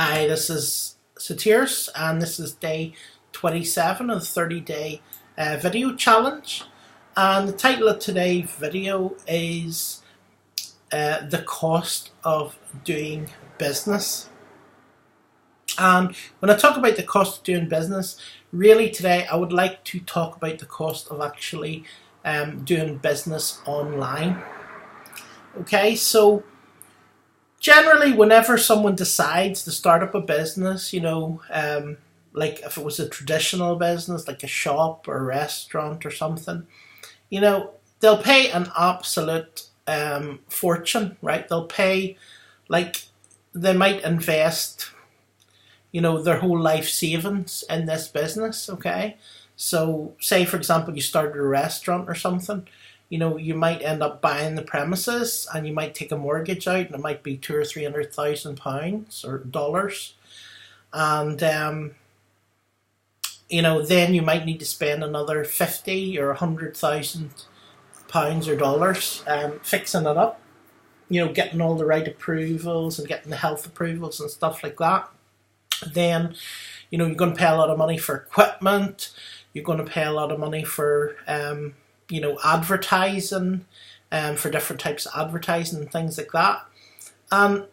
Hi, this is Satirs, and this is day 27 of the 30-day video challenge. And the title of today's video is The Cost of Doing Business. And when I talk about the cost of doing business, really today I would like to talk about the cost of actually doing business online. Okay, so generally, whenever someone decides to start up a business, like if it was a traditional business, like a shop or a restaurant or something, they'll pay an absolute fortune, right? They'll pay, like, they might invest, their whole life savings in this business, okay? So, say, for example, you started a restaurant or something, you might end up buying the premises and you might take a mortgage out, and it might be £200,000 or £300,000 or dollars. And, then you might need to spend another £50,000 or £100,000 or dollars fixing it up, getting all the right approvals and getting the health approvals and stuff like that. Then, you're going to pay a lot of money for equipment. You're going to pay a lot of money for, advertising, for different types of advertising and things like that. And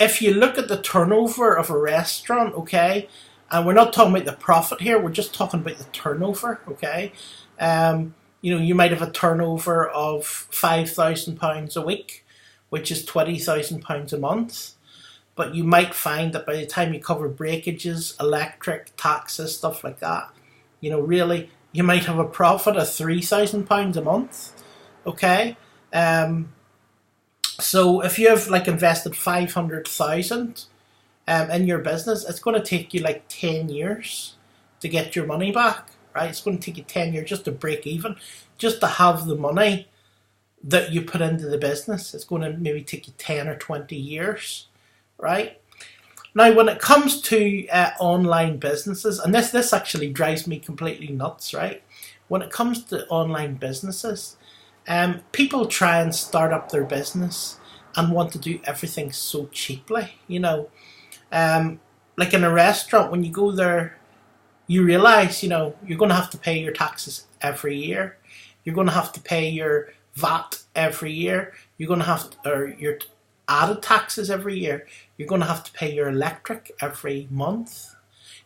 if you look at the turnover of a restaurant, okay, and we're not talking about the profit here, we're just talking about the turnover, okay. You might have a turnover of £5,000 a week, which is £20,000 a month. But you might find that by the time you cover breakages, electric, taxes, stuff like that, really, you might have a profit of £3,000 a month, okay? So if you have invested 500,000 in your business, it's going to take you 10 years to get your money back, right? It's going to take you 10 years just to break even, just to have the money that you put into the business. It's going to maybe take you 10 or 20 years, right? Now, when it comes to online businesses, and this actually drives me completely nuts, right? When it comes to online businesses, people try and start up their business and want to do everything so cheaply, like in a restaurant, when you go there, you realise, you're going to have to pay your taxes every year. You're going to have to pay your VAT every year. You're going to have to, or your added taxes every year. You're going to have to pay your electric every month.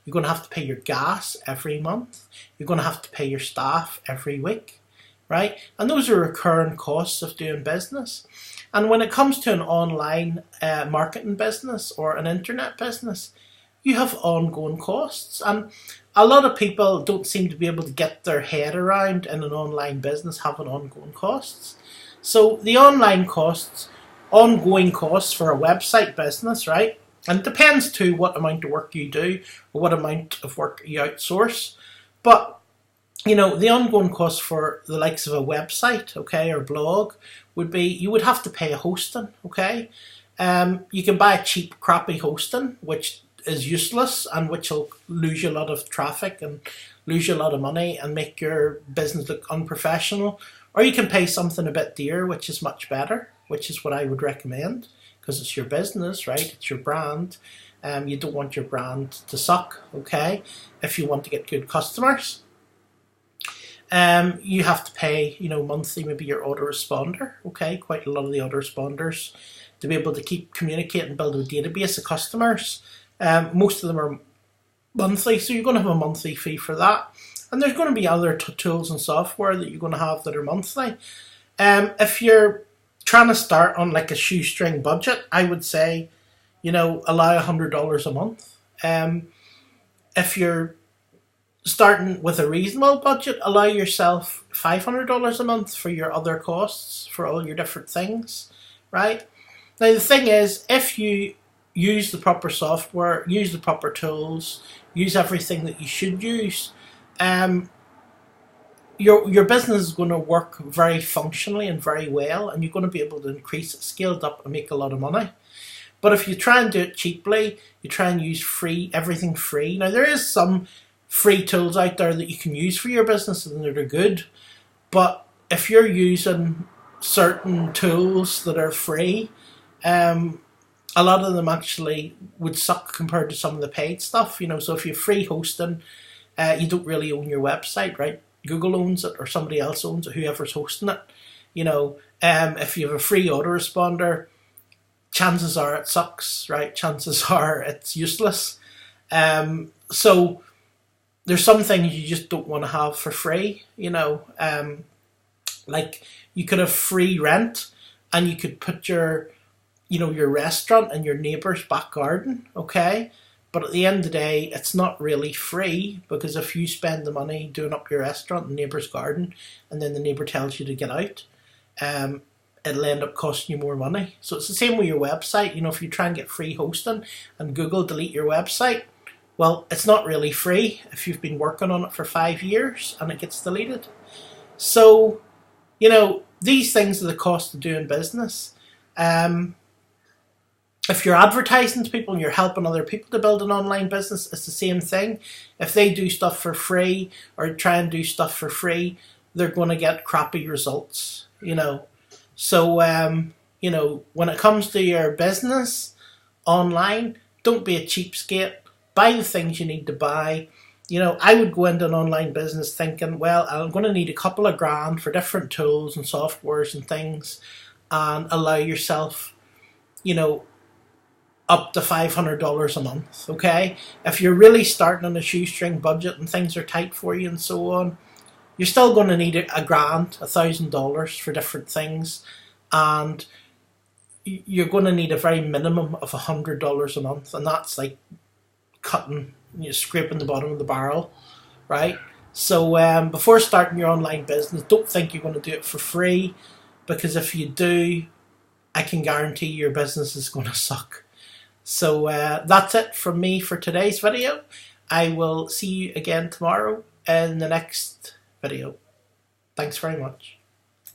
You're going to have to pay your gas every month. You're going to have to pay your staff every week, right? And those are recurring costs of doing business. And when it comes to an online marketing business or an internet business, you have ongoing costs. And a lot of people don't seem to be able to get their head around in an online business having ongoing costs. So the online costs, ongoing costs for a website business, right? And it depends to what amount of work you do or what amount of work you outsource. But, the ongoing costs for the likes of a website, okay, or blog would be, you would have to pay a hosting, okay? You can buy a cheap, crappy hosting, which is useless and which will lose you a lot of traffic and lose you a lot of money and make your business look unprofessional. Or you can pay something a bit dear, which is much better, which is what I would recommend, because it's your business, right? It's your brand. You don't want your brand to suck, okay? If you want to get good customers, you have to pay, monthly, maybe your autoresponder, okay? Quite a lot of the autoresponders, to be able to keep communicating and build a database of customers. Most of them are monthly, so you're going to have a monthly fee for that. And there's going to be other tools and software that you're going to have that are monthly. If you're trying to start on a shoestring budget, I would say, allow $100 a month. If you're starting with a reasonable budget, allow yourself $500 a month for your other costs, for all your different things, right? Now, the thing is, if you use the proper software, use the proper tools, use everything that you should use, your business is going to work very functionally and very well, and you're going to be able to increase it, scale it up, and make a lot of money. But if you try and do it cheaply, you try and use everything free. Now, there is some free tools out there that you can use for your business and that are good, but if you're using certain tools that are free, a lot of them actually would suck compared to some of the paid stuff. So if you have free hosting, you don't really own your website, right? Google owns it, or somebody else owns it, whoever's hosting it. If you have a free autoresponder, chances are it sucks, right? Chances are it's useless. So there's some things you just don't want to have for free. Like you could have free rent, and you could put your restaurant in your neighbour's back garden, okay? But at the end of the day, it's not really free, because if you spend the money doing up your restaurant in the neighbour's garden, and then the neighbour tells you to get out, it'll end up costing you more money. So it's the same with your website. If you try and get free hosting and Google delete your website, well, it's not really free if you've been working on it for 5 years and it gets deleted. So, these things are the cost of doing business. If you're advertising to people and you're helping other people to build an online business, it's the same thing. If they do stuff for free or try and do stuff for free, they're going to get crappy results, So, when it comes to your business online, don't be a cheapskate. Buy the things you need to buy. I would go into an online business thinking, well, I'm going to need a couple of grand for different tools and softwares and things, and allow yourself, up to $500 a month, okay? If you're really starting on a shoestring budget and things are tight for you and so on, you're still going to need a grand, $1,000 for different things, and you're going to need a very minimum of $100 a month, and that's like scraping the bottom of the barrel, right? So before starting your online business, don't think you're going to do it for free, because if you do, I can guarantee your business is going to suck. So that's it from me for today's video. I will see you again tomorrow in the next video. Thanks very much.